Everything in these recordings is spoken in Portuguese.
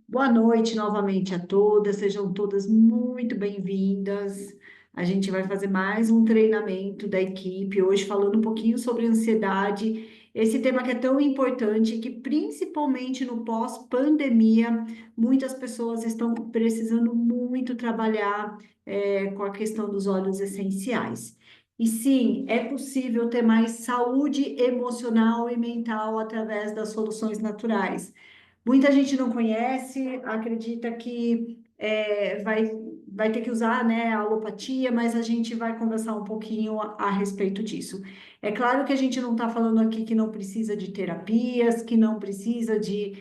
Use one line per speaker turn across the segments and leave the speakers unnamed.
Boa noite novamente a todas, sejam todas muito bem-vindas. A gente vai fazer mais um treinamento da equipe, hoje falando um pouquinho sobre ansiedade, esse tema que é tão importante, que principalmente no pós-pandemia, muitas pessoas estão precisando muito trabalhar com a questão dos óleos essenciais. E sim, é possível ter mais saúde emocional e mental através das soluções naturais. Muita gente não conhece, acredita que vai ter que usar, né, a alopatia, mas a gente vai conversar um pouquinho a respeito disso. É claro que a gente não está falando aqui que não precisa de terapias, que não precisa de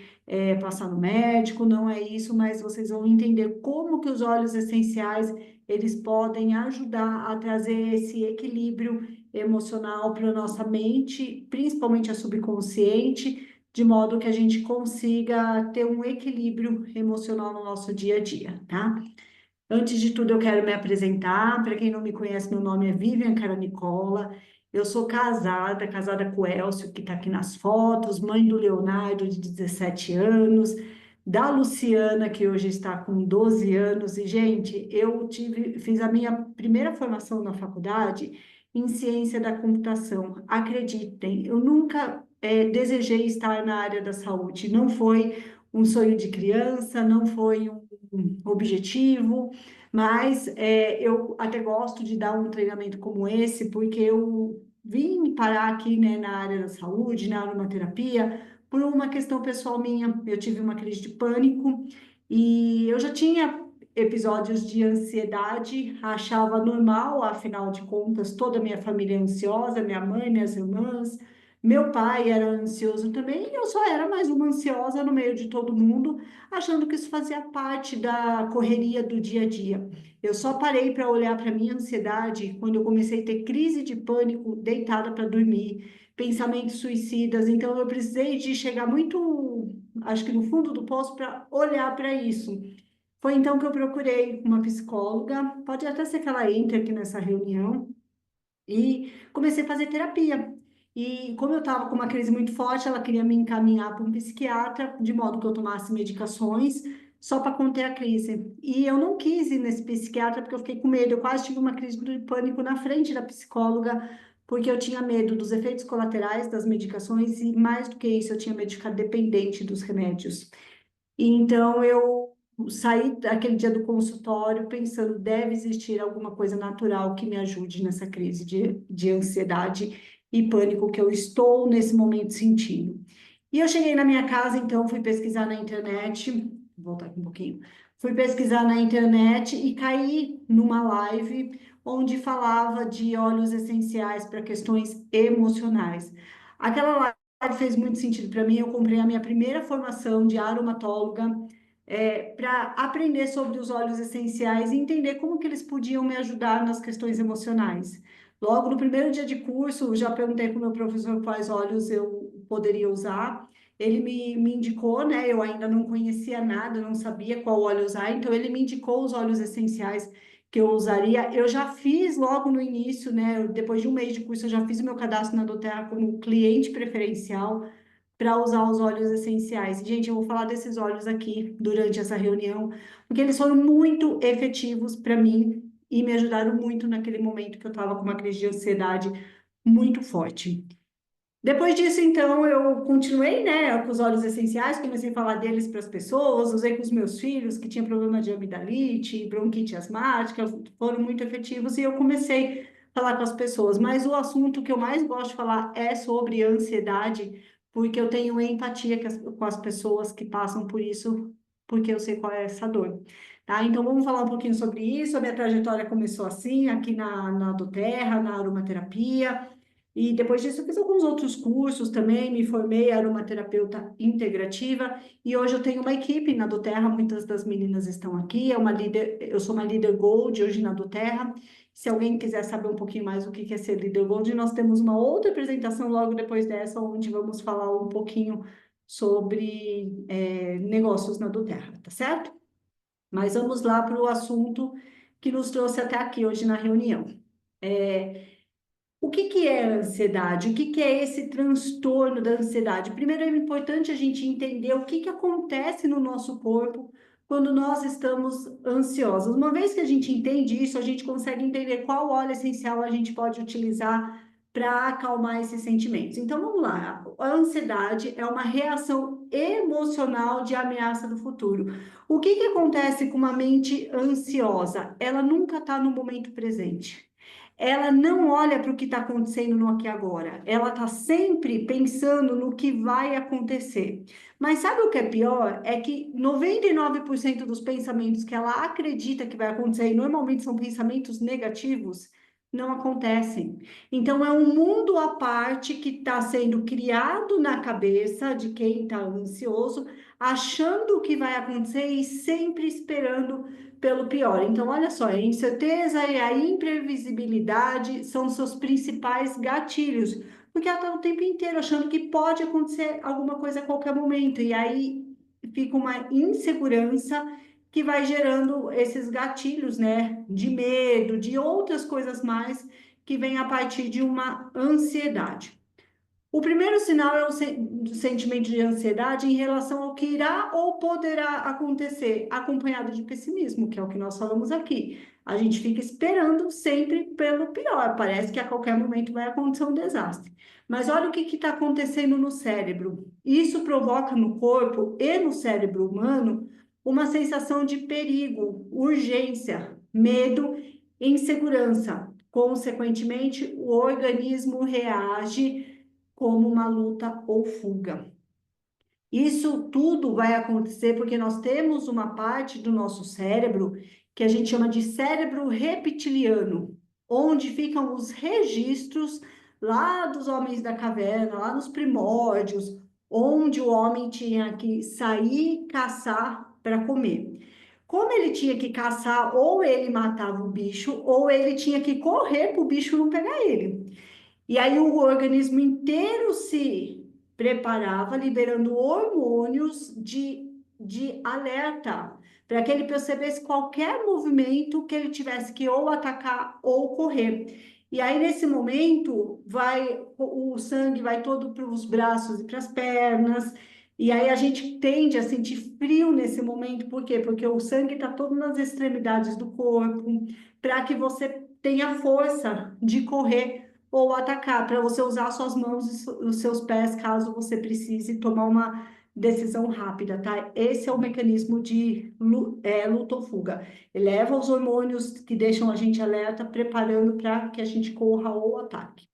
passar no médico, não é isso, mas vocês vão entender como que os óleos essenciais eles podem ajudar a trazer esse equilíbrio emocional para a nossa mente, principalmente a subconsciente, de modo que a gente consiga ter um equilíbrio emocional no nosso dia a dia, tá? Antes de tudo, eu quero me apresentar. Para quem não me conhece, meu nome é Vivian Caranicola. Eu sou casada com o Elcio, que está aqui nas fotos, mãe do Leonardo, de 17 anos, da Luciana, que hoje está com 12 anos. E, gente, fiz a minha primeira formação na faculdade em ciência da computação. Acreditem, eu nunca desejei estar na área da saúde. Não foi um sonho de criança, não foi um objetivo, mas eu até gosto de dar um treinamento como esse, porque eu vim parar aqui, né, na área da saúde, na aromaterapia, por uma questão pessoal minha. Eu tive uma crise de pânico e eu já tinha episódios de ansiedade, achava normal, afinal de contas, toda a minha família é ansiosa, minha mãe, minhas irmãs. Meu pai era ansioso também, e eu só era mais uma ansiosa no meio de todo mundo, achando que isso fazia parte da correria do dia a dia. Eu só parei para olhar para minha ansiedade quando eu comecei a ter crise de pânico, deitada para dormir, pensamentos suicidas. Então eu precisei de chegar muito, acho que no fundo do poço para olhar para isso. Foi então que eu procurei uma psicóloga, pode até ser que ela entre aqui nessa reunião, e comecei a fazer terapia. E como eu estava com uma crise muito forte, ela queria me encaminhar para um psiquiatra, de modo que eu tomasse medicações só para conter a crise. E eu não quis ir nesse psiquiatra porque eu fiquei com medo. Eu quase tive uma crise de pânico na frente da psicóloga, porque eu tinha medo dos efeitos colaterais das medicações e, mais do que isso, eu tinha medo de ficar dependente dos remédios. E então eu saí daquele dia do consultório pensando, deve existir alguma coisa natural que me ajude nessa crise de ansiedade e pânico que eu estou nesse momento sentindo. E eu cheguei na minha casa, então fui pesquisar na internet, vou voltar aqui um pouquinho, fui pesquisar na internet e caí numa live onde falava de óleos essenciais para questões emocionais. Aquela fez muito sentido para mim. Eu comprei a minha primeira formação de aromatóloga para aprender sobre os óleos essenciais e entender como que eles podiam me ajudar nas questões emocionais. Logo no primeiro dia de curso, já perguntei para o meu professor quais óleos eu poderia usar. Ele me indicou, né? Eu ainda não conhecia nada, não sabia qual óleo usar, então ele me indicou os óleos essenciais que eu usaria. Eu já fiz logo no início, né? Depois de um mês de curso, eu já fiz o meu cadastro na doTERRA como cliente preferencial para usar os óleos essenciais. Gente, eu vou falar desses óleos aqui durante essa reunião, porque eles foram muito efetivos para mim e me ajudaram muito naquele momento que eu estava com uma crise de ansiedade muito forte. Depois disso, então, eu continuei, né, com os óleos essenciais, comecei a falar deles para as pessoas, usei com os meus filhos que tinham problema de amidalite, bronquite asmática, foram muito efetivos e eu comecei a falar com as pessoas. Mas o assunto que eu mais gosto de falar é sobre ansiedade, porque eu tenho empatia com as pessoas que passam por isso, porque eu sei qual é essa dor. Tá? Então, vamos falar um pouquinho sobre isso. A minha trajetória começou assim, aqui na doTERRA, na aromaterapia. E depois disso, eu fiz alguns outros cursos também, me formei aromaterapeuta integrativa e hoje eu tenho uma equipe na doTERRA, muitas das meninas estão aqui, eu sou uma líder Gold hoje na doTERRA. Se alguém quiser saber um pouquinho mais o que é ser líder Gold, nós temos uma outra apresentação logo depois dessa, onde vamos falar um pouquinho sobre negócios na doTERRA, tá certo? Mas vamos lá para o assunto que nos trouxe até aqui hoje na reunião. É, o que que é a ansiedade? O que que é esse transtorno da ansiedade? Primeiro, é importante a gente entender o que que acontece no nosso corpo quando nós estamos ansiosos. Uma vez que a gente entende isso, a gente consegue entender qual óleo essencial a gente pode utilizar para acalmar esses sentimentos. Então, vamos lá. A ansiedade é uma reação emocional de ameaça do futuro. O que que acontece com uma mente ansiosa? Ela nunca está no momento presente. Ela não olha para o que está acontecendo no aqui e agora. Ela está sempre pensando no que vai acontecer. Mas sabe o que é pior? É que 99% dos pensamentos que ela acredita que vai acontecer, e normalmente são pensamentos negativos, não acontecem. Então, é um mundo à parte que está sendo criado na cabeça de quem está ansioso, achando o que vai acontecer e sempre esperando pelo pior. Então, olha só, a incerteza e a imprevisibilidade são os seus principais gatilhos, porque ela está o tempo inteiro achando que pode acontecer alguma coisa a qualquer momento, e aí fica uma insegurança que vai gerando esses gatilhos, né, de medo, de outras coisas mais que vêm a partir de uma ansiedade. O primeiro sinal é o sentimento de ansiedade em relação ao que irá ou poderá acontecer, acompanhado de pessimismo, que é o que nós falamos aqui. A gente fica esperando sempre pelo pior, parece que a qualquer momento vai acontecer um desastre. Mas olha o que está acontecendo no cérebro. Isso provoca no corpo e no cérebro humano uma sensação de perigo, urgência, medo e insegurança. Consequentemente, o organismo reage como uma luta ou fuga. Isso tudo vai acontecer porque nós temos uma parte do nosso cérebro que a gente chama de cérebro reptiliano, onde ficam os registros lá dos homens da caverna, lá nos primórdios, onde o homem tinha que sair caçar para comer. Como ele tinha que caçar, ou ele matava o bicho, ou ele tinha que correr para o bicho não pegar ele. E aí o organismo inteiro se preparava, liberando hormônios de alerta, para que ele percebesse qualquer movimento que ele tivesse que ou atacar ou correr. E aí, nesse momento, o sangue vai todo para os braços e para as pernas, e aí a gente tende a sentir frio nesse momento, por quê? Porque o sangue está todo nas extremidades do corpo, para que você tenha força de correr ou atacar, para você usar suas mãos e os seus pés, caso você precise tomar uma decisão rápida, tá? Esse é o mecanismo de luta ou fuga. Eleva os hormônios que deixam a gente alerta, preparando para que a gente corra ou ataque.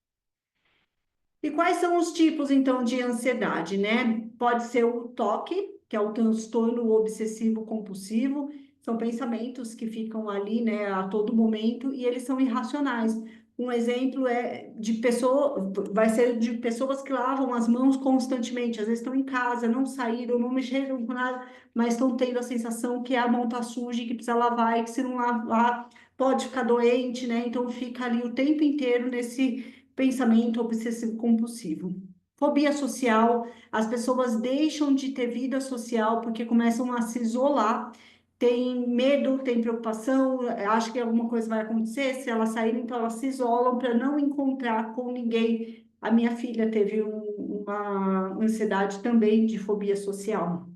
E quais são os tipos, então, de ansiedade, né? Pode ser o toque, que é o transtorno obsessivo compulsivo, são pensamentos que ficam ali, né, a todo momento e eles são irracionais. Um exemplo é de pessoa, vai ser de pessoas que lavam as mãos constantemente, às vezes estão em casa, não saíram, não mexeram com nada, mas estão tendo a sensação que a mão está suja e que precisa lavar e que se não lavar pode ficar doente, né? Então fica ali o tempo inteiro nesse pensamento obsessivo compulsivo. Fobia social, as pessoas deixam de ter vida social porque começam a se isolar, tem medo, tem preocupação, acho que alguma coisa vai acontecer, se elas saírem, então elas se isolam para não encontrar com ninguém. A minha filha teve uma ansiedade também de fobia social.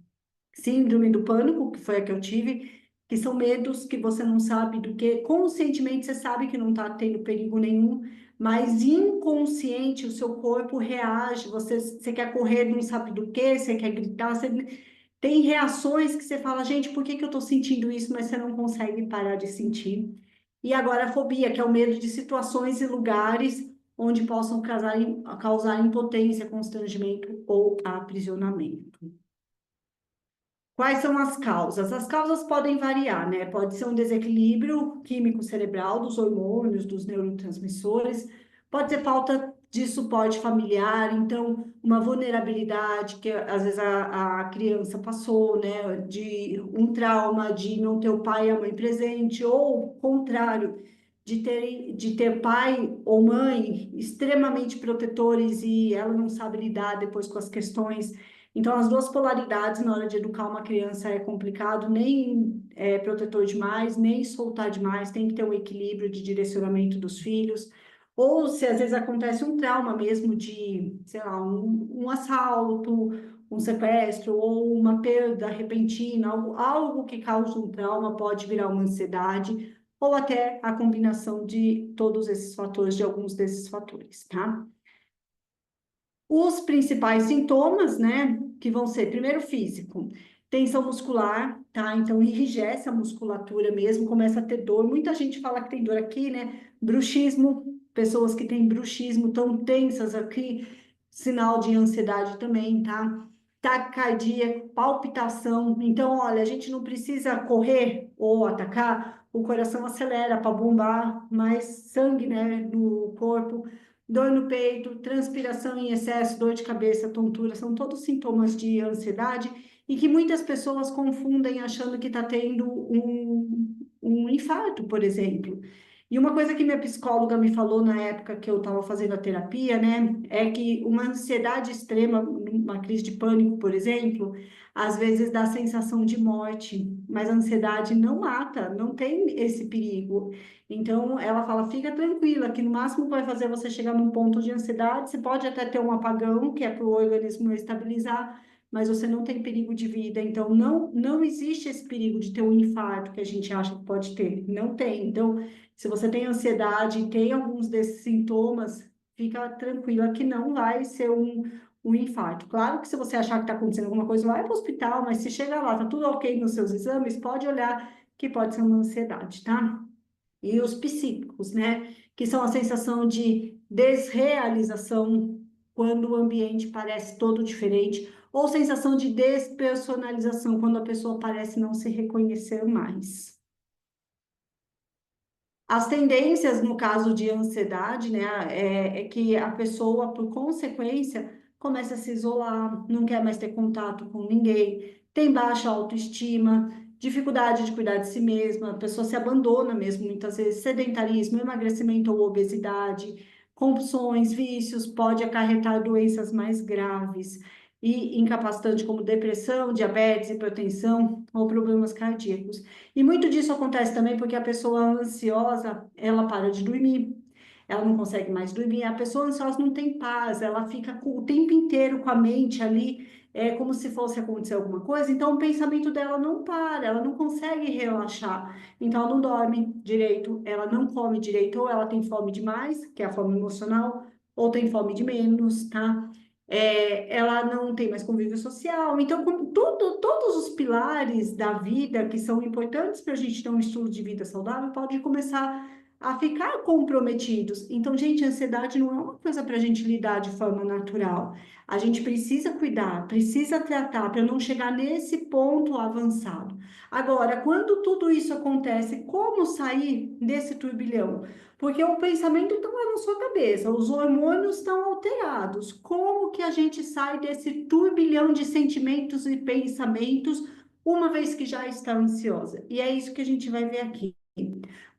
Síndrome do pânico, que foi a que eu tive, que são medos que você não sabe do que, conscientemente você sabe que não está tendo perigo nenhum, mas inconsciente o seu corpo reage, você quer correr, não sabe do que, você quer gritar, você tem reações que você fala, gente, por que que eu estou sentindo isso, mas você não consegue parar de sentir. E agora a fobia, que é o medo de situações e lugares onde possam causar impotência, constrangimento ou aprisionamento. Quais são as causas? As causas podem variar, né? Pode ser um desequilíbrio químico cerebral dos hormônios, dos neurotransmissores, pode ser falta de suporte familiar, então uma vulnerabilidade que às vezes a criança passou, né? De um trauma de não ter o pai e a mãe presente, ou o contrário, de ter pai ou mãe extremamente protetores e ela não sabe lidar depois com as questões. Então, as duas polaridades na hora de educar uma criança é complicado, nem protetor demais, nem soltar demais, tem que ter um equilíbrio de direcionamento dos filhos. ou se às vezes acontece um trauma mesmo de, sei lá, um assalto, um sequestro ou uma perda repentina, algo que causa um trauma pode virar uma ansiedade, ou até a combinação de todos esses fatores, de alguns desses fatores, tá? Os principais sintomas, né, que vão ser, primeiro, físico, tensão muscular, tá? Então, enrijece a musculatura mesmo, começa a ter dor. Muita gente fala que tem dor aqui, né? Bruxismo, pessoas que têm bruxismo tão tensas aqui, sinal de ansiedade também, tá? Taquicardia, palpitação. Então, olha, a gente não precisa correr ou atacar, o coração acelera para bombar mais sangue, né, no corpo. Dor no peito, transpiração em excesso, dor de cabeça, tontura, são todos sintomas de ansiedade e que muitas pessoas confundem achando que está tendo um infarto, por exemplo. E uma coisa que minha psicóloga me falou na época que eu estava fazendo a terapia, né, é que uma ansiedade extrema, uma crise de pânico, por exemplo, às vezes dá sensação de morte, mas a ansiedade não mata, não tem esse perigo. Então, ela fala, fica tranquila, que no máximo vai fazer você chegar num ponto de ansiedade, você pode até ter um apagão, que é para o organismo estabilizar, mas você não tem perigo de vida. Então, não existe esse perigo de ter um infarto que a gente acha que pode ter. Não tem. Então, se você tem ansiedade e tem alguns desses sintomas, fica tranquila que não vai ser um infarto. Claro que se você achar que está acontecendo alguma coisa, vai para o hospital, mas se chegar lá, tá tudo ok nos seus exames, pode olhar que pode ser uma ansiedade, tá? E os psíquicos, né? Que são a sensação de desrealização quando o ambiente parece todo diferente, ou sensação de despersonalização quando a pessoa parece não se reconhecer mais. As tendências, no caso de ansiedade, né, é que a pessoa, por consequência, começa a se isolar, não quer mais ter contato com ninguém, tem baixa autoestima, dificuldade de cuidar de si mesma, a pessoa se abandona mesmo, muitas vezes, sedentarismo, emagrecimento ou obesidade, compulsões, vícios, pode acarretar doenças mais graves e incapacitantes como depressão, diabetes, hipertensão ou problemas cardíacos. E muito disso acontece também porque a pessoa ansiosa, ela para de dormir, ela não consegue mais dormir. A pessoa ansiosa não tem paz, ela fica o tempo inteiro com a mente ali, como se fosse acontecer alguma coisa. Então, o pensamento dela não para, ela não consegue relaxar. Então, ela não dorme direito, ela não come direito, ou ela tem fome demais, que é a fome emocional, ou tem fome de menos, tá? Ela não tem mais convívio social. Então, como todos os pilares da vida que são importantes para a gente ter um estilo de vida saudável podem começar a ficar comprometidos. Então, gente, a ansiedade não é uma coisa para a gente lidar de forma natural. A gente precisa cuidar, precisa tratar para não chegar nesse ponto avançado. Agora, quando tudo isso acontece, como sair desse turbilhão? Porque o pensamento está lá na sua cabeça, os hormônios estão alterados. Como que a gente sai desse turbilhão de sentimentos e pensamentos uma vez que já está ansiosa? E é isso que a gente vai ver aqui.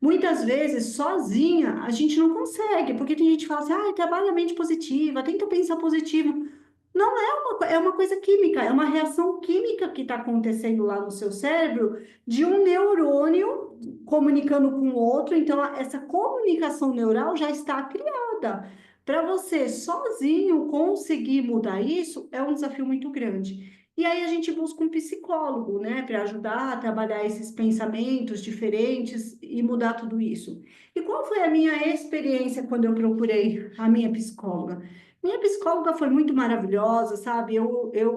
Muitas vezes, sozinha, a gente não consegue, porque tem gente que fala assim, ah, trabalha a mente positiva, tenta pensar positivo. Não é é uma coisa química, é uma reação química que está acontecendo lá no seu cérebro de um neurônio comunicando com o outro. Então, essa comunicação neural já está criada. Para você sozinho conseguir mudar isso é um desafio muito grande. E aí a gente busca um psicólogo, né, para ajudar a trabalhar esses pensamentos diferentes e mudar tudo isso. E qual foi a minha experiência quando eu procurei a minha psicóloga? Minha psicóloga foi muito maravilhosa, sabe?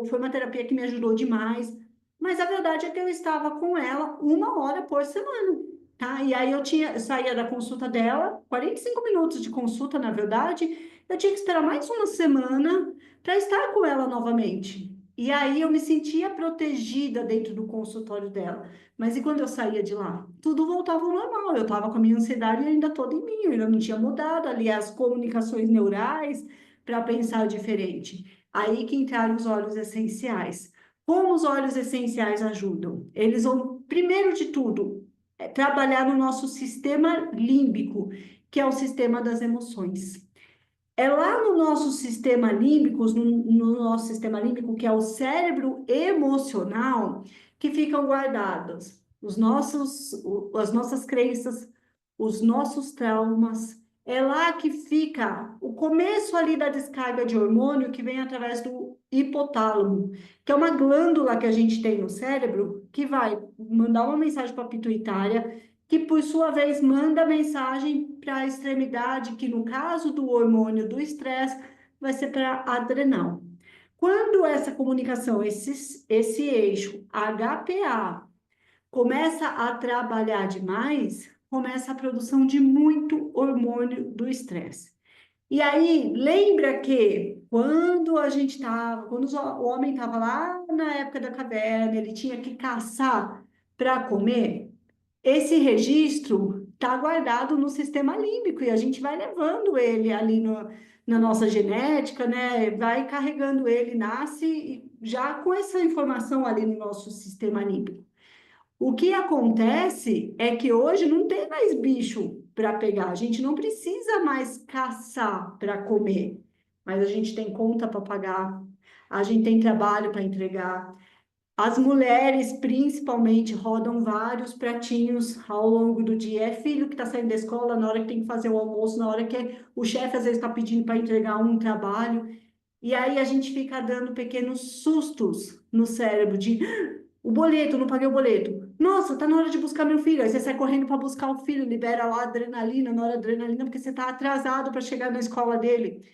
Foi uma terapia que me ajudou demais, mas a verdade é que eu estava com ela 1 hora por semana, tá? E aí eu saía da consulta dela, 45 minutos de consulta, na verdade, eu tinha que esperar mais uma semana para estar com ela novamente. E aí eu me sentia protegida dentro do consultório dela. Mas e quando eu saía de lá? Tudo voltava ao normal. Eu estava com a minha ansiedade ainda toda em mim, eu ainda não tinha mudado ali as comunicações neurais para pensar diferente. Aí que entraram os óleos essenciais. Como os óleos essenciais ajudam? Eles vão, primeiro de tudo, trabalhar no nosso sistema límbico, que é o sistema das emoções. É lá no nosso sistema límbico, no nosso sistema límbico, que é o cérebro emocional, que ficam guardados as nossas crenças, os nossos traumas, É lá que fica o começo ali da descarga de hormônio que vem através do hipotálamo, que é uma glândula que a gente tem no cérebro que vai mandar uma mensagem para a pituitária, que por sua vez manda mensagem para a extremidade, que no caso do hormônio do estresse vai ser para a adrenal. Quando essa comunicação, esse eixo HPA começa a trabalhar demais, começa a produção de muito hormônio do estresse. E aí, lembra que quando a gente estava, quando o homem estava lá na época da caverna, ele tinha que caçar para comer? Esse registro está guardado no sistema límbico e a gente vai levando ele ali na nossa genética, né? Vai carregando ele, nasce já com essa informação ali no nosso sistema límbico. O que acontece é que hoje não tem mais bicho para pegar, a gente não precisa mais caçar para comer, mas a gente tem conta para pagar, a gente tem trabalho para entregar. As mulheres, principalmente, rodam vários pratinhos ao longo do dia. É filho que está saindo da escola na hora que tem que fazer o almoço, na hora que o chefe às vezes está pedindo para entregar um trabalho. E aí a gente fica dando pequenos sustos no cérebro de o boleto, não paguei o boleto. Nossa, tá na hora de buscar meu filho. Aí você sai correndo para buscar o filho, libera lá adrenalina, noradrenalina, porque você está atrasado para chegar na escola dele.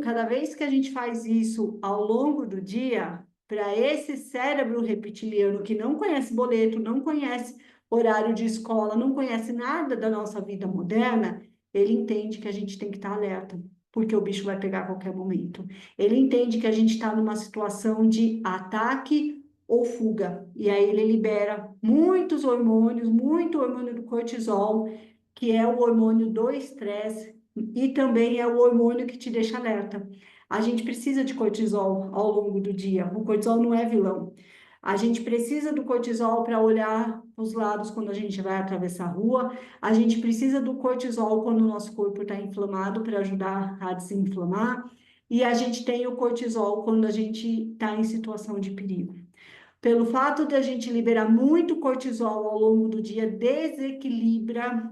Cada vez que a gente faz isso ao longo do dia, para esse cérebro reptiliano que não conhece boleto, não conhece horário de escola, não conhece nada da nossa vida moderna, ele entende que a gente tem que estar alerta, porque o bicho vai pegar a qualquer momento. Ele entende que a gente está numa situação de ataque ou fuga, e aí ele libera muitos hormônios, muito hormônio do cortisol, que é o hormônio do estresse e também é o hormônio que te deixa alerta. A gente precisa de cortisol ao longo do dia. O cortisol não é vilão. A gente precisa do cortisol para olhar os lados quando a gente vai atravessar a rua. A gente precisa do cortisol quando o nosso corpo está inflamado para ajudar a desinflamar. E a gente tem o cortisol quando a gente está em situação de perigo. Pelo fato de a gente liberar muito cortisol ao longo do dia, desequilibra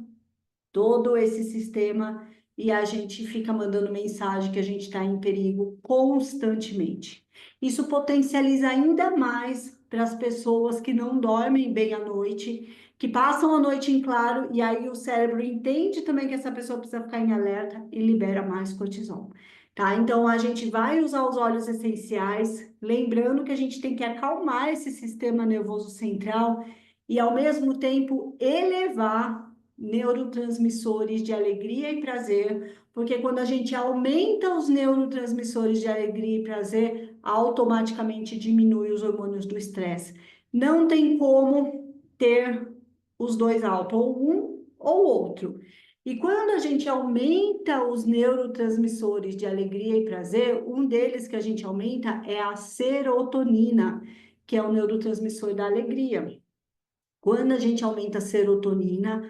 todo esse sistema e a gente fica mandando mensagem que a gente está em perigo constantemente. Isso potencializa ainda mais para as pessoas que não dormem bem à noite, que passam a noite em claro, e aí o cérebro entende também que essa pessoa precisa ficar em alerta e libera mais cortisol. Tá? Então a gente vai usar os óleos essenciais, lembrando que a gente tem que acalmar esse sistema nervoso central e ao mesmo tempo elevar neurotransmissores de alegria e prazer, porque quando a gente aumenta os neurotransmissores de alegria e prazer, automaticamente diminui os hormônios do estresse. Não tem como ter os dois altos, ou um ou outro. E quando a gente aumenta os neurotransmissores de alegria e prazer, um deles que a gente aumenta é a serotonina, que é o neurotransmissor da alegria. Quando a gente aumenta a serotonina,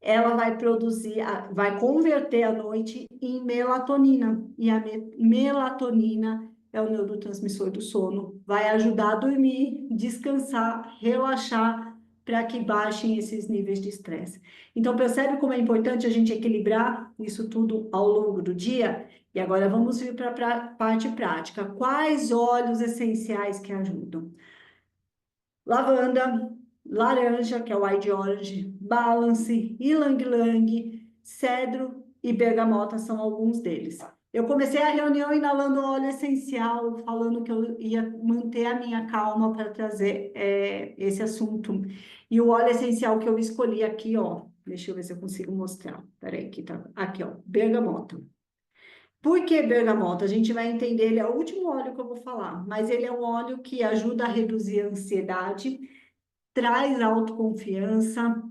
ela vai produzir, vai converter a noite em melatonina. E a melatonina é o neurotransmissor do sono. Vai ajudar a dormir, descansar, relaxar, para que baixem esses níveis de estresse. Então, percebe como é importante a gente equilibrar isso tudo ao longo do dia? E agora vamos vir para a parte prática. Quais óleos essenciais que ajudam? Lavanda, laranja, que é o white orange, balance, ylang-ylang, cedro e bergamota são alguns deles. Eu comecei a reunião inalando óleo essencial, falando que eu ia manter a minha calma para trazer esse assunto. E o óleo essencial que eu escolhi aqui, ó, deixa eu ver se eu consigo mostrar. Peraí, aqui tá, aqui, ó, bergamota. Por que bergamota? A gente vai entender, ele é o último óleo que eu vou falar, mas ele é um óleo que ajuda a reduzir a ansiedade, traz autoconfiança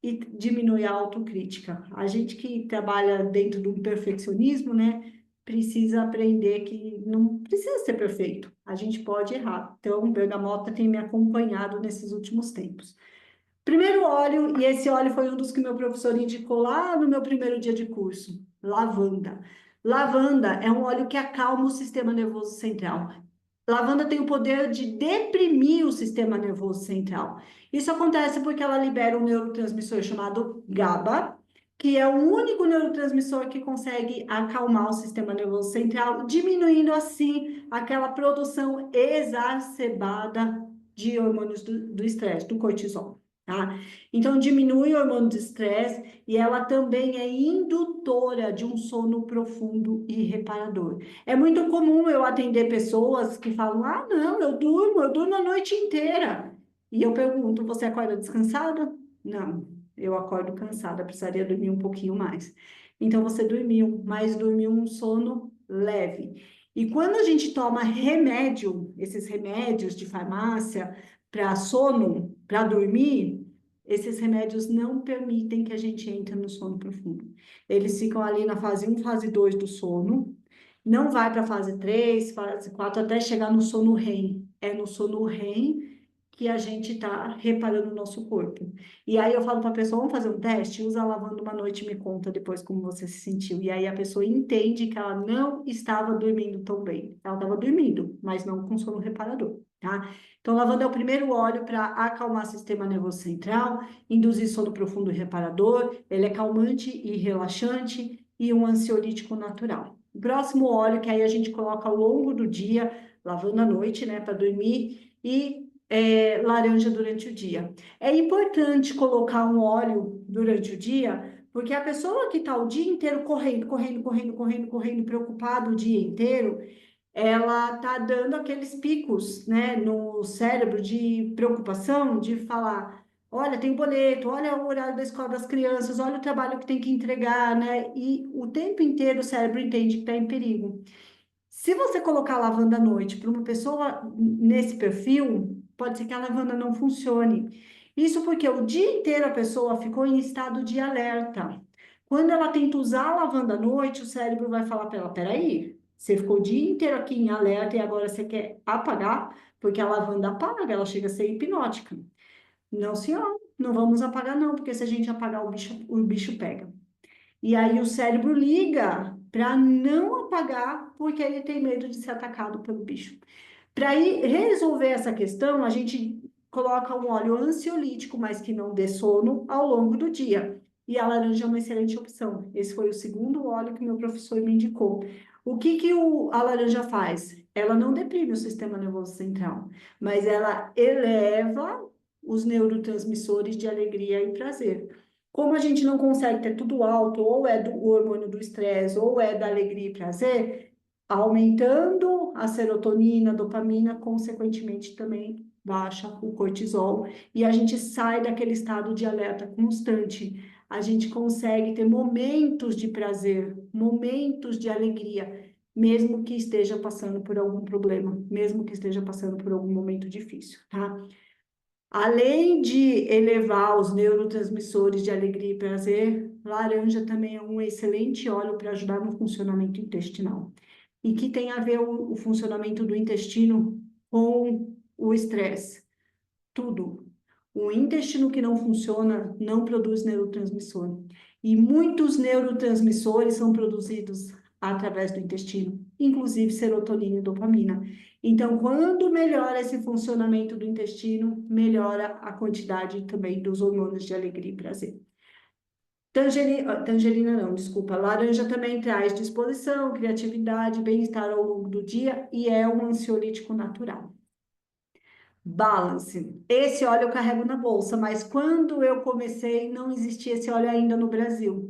e diminui a autocrítica. A gente que trabalha dentro do perfeccionismo, né, precisa aprender que não precisa ser perfeito. A gente pode errar. Então, o bergamota tem me acompanhado nesses últimos tempos. Primeiro óleo, e esse óleo foi um dos que meu professor indicou lá no meu primeiro dia de curso, lavanda. Lavanda é um óleo que acalma o sistema nervoso central. Lavanda tem o poder de deprimir o sistema nervoso central. Isso acontece porque ela libera um neurotransmissor chamado GABA, que é o único neurotransmissor que consegue acalmar o sistema nervoso central, diminuindo assim aquela produção exacerbada de hormônios do estresse, do cortisol, tá? Então, diminui o hormônio do estresse e ela também é indutora de um sono profundo e reparador. É muito comum eu atender pessoas que falam: ah, não, eu durmo a noite inteira. E eu pergunto: você acorda descansada? Não, eu acordo cansada, precisaria dormir um pouquinho mais. Então você dormiu, mas dormiu um sono leve. E quando a gente toma remédio, esses remédios de farmácia para sono, para dormir, esses remédios não permitem que a gente entre no sono profundo. Eles ficam ali na fase 1, fase 2 do sono, não vai para a fase 3, fase 4, até chegar no sono REM. É no sono REM que a gente está reparando o nosso corpo. E aí eu falo para a pessoa: vamos fazer um teste? Usa a lavanda uma noite e me conta depois como você se sentiu. E aí a pessoa entende que ela não estava dormindo tão bem. Ela estava dormindo, mas não com sono reparador, tá? Então, lavanda é o primeiro óleo para acalmar o sistema nervoso central, induzir sono profundo e reparador. Ele é calmante e relaxante e um ansiolítico natural. O próximo óleo que aí a gente coloca ao longo do dia, lavando à noite, né, para dormir, e laranja durante o dia. É importante colocar um óleo durante o dia, porque a pessoa que está o dia inteiro correndo, preocupado o dia inteiro, ela está dando aqueles picos, né, no cérebro de preocupação, de falar: olha, tem boleto, olha o horário da escola das crianças, olha o trabalho que tem que entregar, né? E o tempo inteiro o cérebro entende que está em perigo. Se você colocar lavanda à noite para uma pessoa nesse perfil, pode ser que a lavanda não funcione. Isso porque o dia inteiro a pessoa ficou em estado de alerta. Quando ela tenta usar a lavanda à noite, o cérebro vai falar para ela: peraí, você ficou o dia inteiro aqui em alerta e agora você quer apagar? Porque a lavanda apaga, ela chega a ser hipnótica. Não, senhor, não vamos apagar não, porque se a gente apagar o bicho pega. E aí o cérebro liga para não apagar, porque ele tem medo de ser atacado pelo bicho. Para resolver essa questão, a gente coloca um óleo ansiolítico, mas que não dê sono, ao longo do dia. E a laranja é uma excelente opção. Esse foi o segundo óleo que meu professor me indicou. O que que a laranja faz? Ela não deprime o sistema nervoso central, mas ela eleva os neurotransmissores de alegria e prazer. Como a gente não consegue ter tudo alto, ou é do hormônio do estresse, ou é da alegria e prazer, aumentando a serotonina, a dopamina, consequentemente também baixa o cortisol e a gente sai daquele estado de alerta constante. A gente consegue ter momentos de prazer, momentos de alegria, mesmo que esteja passando por algum problema, mesmo que esteja passando por algum momento difícil, tá? Além de elevar os neurotransmissores de alegria e prazer, laranja também é um excelente óleo para ajudar no funcionamento intestinal. E que tem a ver o funcionamento do intestino com o estresse. Tudo. O intestino que não funciona não produz neurotransmissor. E muitos neurotransmissores são produzidos através do intestino, inclusive serotonina e dopamina. Então, quando melhora esse funcionamento do intestino, melhora a quantidade também dos hormônios de alegria e prazer. Tangerina não, desculpa. Laranja também traz disposição, criatividade, bem-estar ao longo do dia e é um ansiolítico natural. Balance. Esse óleo eu carrego na bolsa, mas quando eu comecei, não existia esse óleo ainda no Brasil.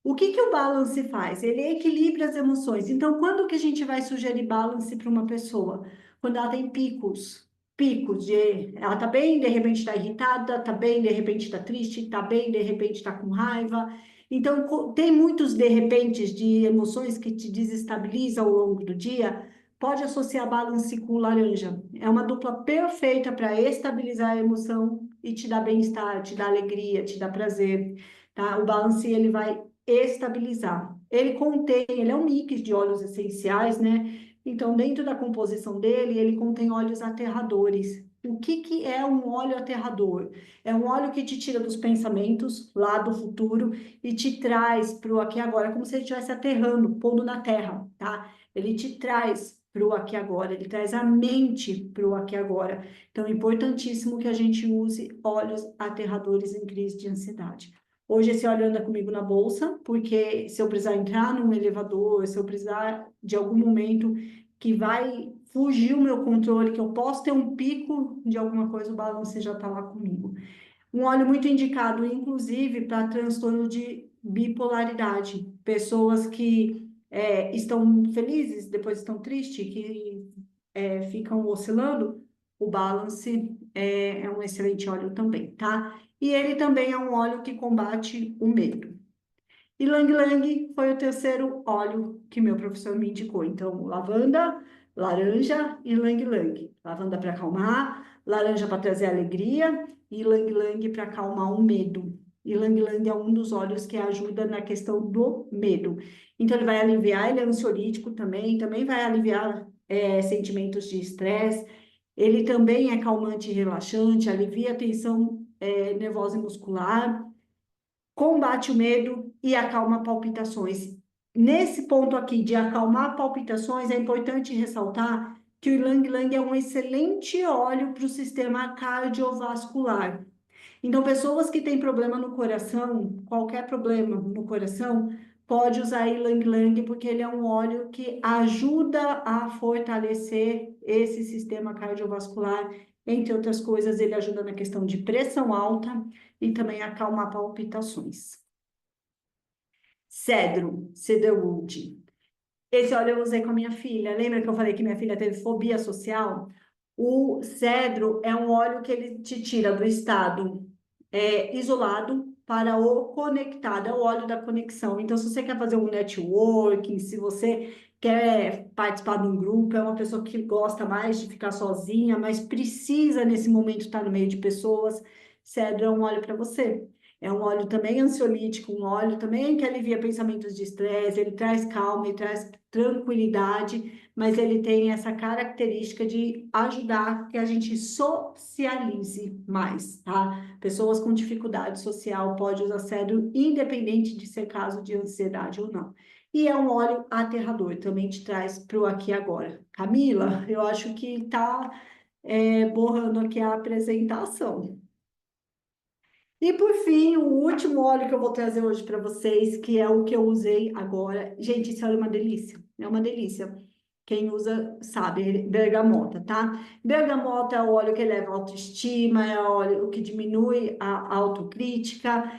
O que que o balance faz? Ele equilibra as emoções. Então, quando que a gente vai sugerir balance para uma pessoa? Quando ela tem picos, picos de, ela tá bem, de repente está irritada, tá bem, de repente está triste, tá bem, de repente está com raiva. Então, tem muitos de repentes de emoções que te desestabilizam ao longo do dia. Pode associar balance com laranja. É uma dupla perfeita para estabilizar a emoção e te dar bem-estar, te dar alegria, te dar prazer, tá? O balance ele vai estabilizar. Ele é um mix de óleos essenciais, né? Então, dentro da composição dele, ele contém óleos aterradores. O que que é um óleo aterrador? É um óleo que te tira dos pensamentos lá do futuro e te traz para o aqui e agora, como se ele estivesse aterrando, pondo na terra, tá? Ele te traz para o aqui e agora, ele traz a mente para o aqui e agora. Então, é importantíssimo que a gente use óleos aterradores em crise de ansiedade. Hoje esse óleo anda comigo na bolsa, porque se eu precisar entrar num elevador, se eu precisar de algum momento que vai fugir o meu controle, que eu posso ter um pico de alguma coisa, o Balance já está lá comigo. Um óleo muito indicado, inclusive, para transtorno de bipolaridade. Pessoas que estão felizes, depois estão tristes, que ficam oscilando. O Balance é um excelente óleo também, tá? E ele também é um óleo que combate o medo. E Lang Lang foi o terceiro óleo que meu professor me indicou. Então, lavanda, laranja e Lang Lang. Lavanda para acalmar, laranja para trazer alegria e Lang Lang para acalmar o medo. E Lang Lang é um dos óleos que ajuda na questão do medo. Então, ele vai aliviar, ele é ansiolítico também vai aliviar sentimentos de estresse. Ele também é calmante e relaxante, alivia a tensão nervosa e muscular, combate o medo e acalma palpitações. Nesse ponto aqui de acalmar palpitações, é importante ressaltar que o Ylang Ylang é um excelente óleo para o sistema cardiovascular. Então, pessoas que têm problema no coração, qualquer problema no coração, pode usar Ylang Ylang, porque ele é um óleo que ajuda a fortalecer esse sistema cardiovascular. Entre outras coisas, ele ajuda na questão de pressão alta e também acalma palpitações. Cedarwood. Esse óleo eu usei com a minha filha. Lembra que eu falei que minha filha teve fobia social? O cedro é um óleo que ele te tira do estado isolado para o conectado, é o óleo da conexão. Então, se você quer fazer um networking, se você quer participar de um grupo, é uma pessoa que gosta mais de ficar sozinha, mas precisa nesse momento estar no meio de pessoas, cedro é um óleo para você. É um óleo também ansiolítico, um óleo também que alivia pensamentos de estresse, ele traz calma, ele traz tranquilidade, mas ele tem essa característica de ajudar que a gente socialize mais, tá? Pessoas com dificuldade social podem usar cedro, independente de ser caso de ansiedade ou não. E é um óleo aterrador, também te traz para o aqui e agora. Camila, eu acho que está borrando aqui a apresentação. E por fim, o último óleo que eu vou trazer hoje para vocês, que é o que eu usei agora. Gente, esse óleo é uma delícia. É uma delícia. Quem usa sabe, bergamota, tá? Bergamota é o óleo que eleva a autoestima, é o óleo que diminui a autocrítica,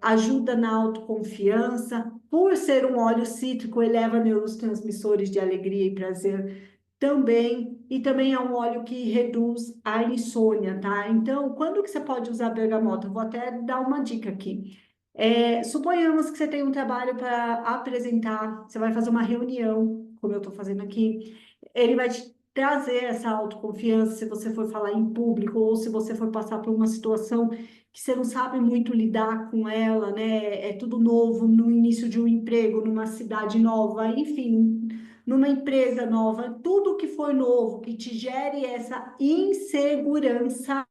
ajuda na autoconfiança. Por ser um óleo cítrico, eleva neurotransmissores de alegria e prazer também, e também é um óleo que reduz a insônia, tá? Então, quando que você pode usar bergamota? Eu vou até dar uma dica aqui. Suponhamos que você tem um trabalho para apresentar, você vai fazer uma reunião, como eu estou fazendo aqui, ele vai te trazer essa autoconfiança se você for falar em público ou se você for passar por uma situação que você não sabe muito lidar com ela, né? É tudo novo no início de um emprego, numa cidade nova, enfim, numa empresa nova, tudo que for novo, que te gere essa insegurança.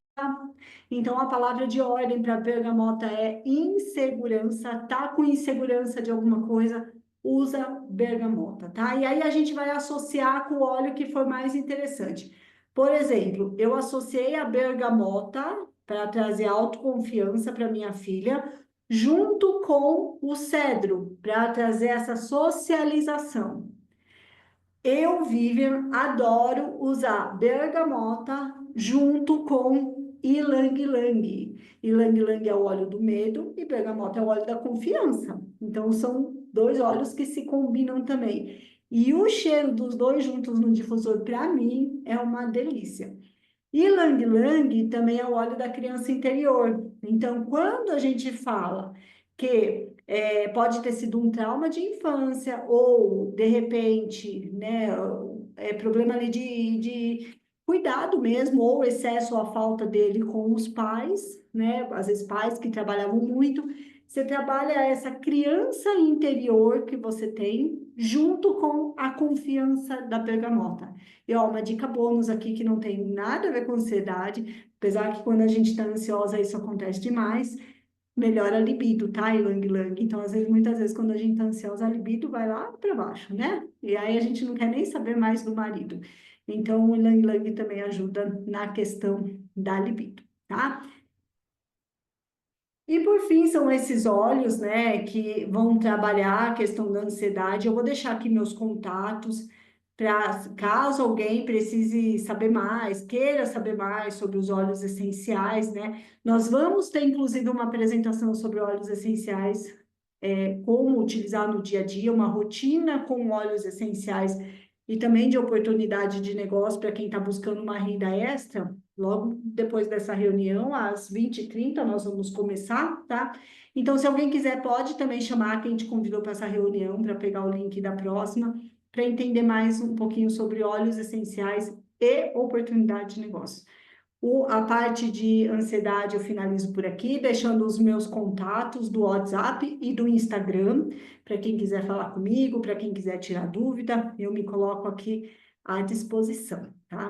Então, a palavra de ordem para bergamota é insegurança. Tá com insegurança de alguma coisa, usa bergamota, tá? E aí a gente vai associar com o óleo que for mais interessante. Por exemplo, eu associei a bergamota para trazer autoconfiança para minha filha, junto com o cedro, para trazer essa socialização. Eu, Vivian, adoro usar bergamota junto com Ylang Ylang. Ylang Ylang é o óleo do medo e bergamota é o óleo da confiança. Então, são dois óleos que se combinam também. E o cheiro dos dois juntos no difusor, para mim, é uma delícia. Ylang Ylang também é o óleo da criança interior. Então, quando a gente fala que pode ter sido um trauma de infância ou, de repente, né, problema ali de cuidado mesmo, ou excesso ou a falta dele com os pais, né, às vezes pais que trabalhavam muito, você trabalha essa criança interior que você tem junto com a confiança da bergamota. E ó, uma dica bônus aqui que não tem nada a ver com ansiedade, apesar que quando a gente está ansiosa isso acontece demais, melhora a libido, tá? Ylang Ylang. Então, às vezes, muitas vezes, quando a gente está ansiosa, a libido vai lá para baixo, né? E aí a gente não quer nem saber mais do marido. Então, o Ylang Ylang também ajuda na questão da libido, tá? E por fim, são esses olhos, né, que vão trabalhar a questão da ansiedade. Eu vou deixar aqui meus contatos para caso alguém precise saber mais, queira saber mais sobre os óleos essenciais, né? Nós vamos ter, inclusive, uma apresentação sobre óleos essenciais, como utilizar no dia a dia, uma rotina com óleos essenciais e também de oportunidade de negócio para quem está buscando uma renda extra. Logo depois dessa reunião, às 20h30, nós vamos começar, tá? Então, se alguém quiser, pode também chamar quem te convidou para essa reunião, para pegar o link da próxima, para entender mais um pouquinho sobre óleos essenciais e oportunidade de negócio. A parte de ansiedade eu finalizo por aqui, deixando os meus contatos do WhatsApp e do Instagram, para quem quiser falar comigo, para quem quiser tirar dúvida, eu me coloco aqui à disposição, tá?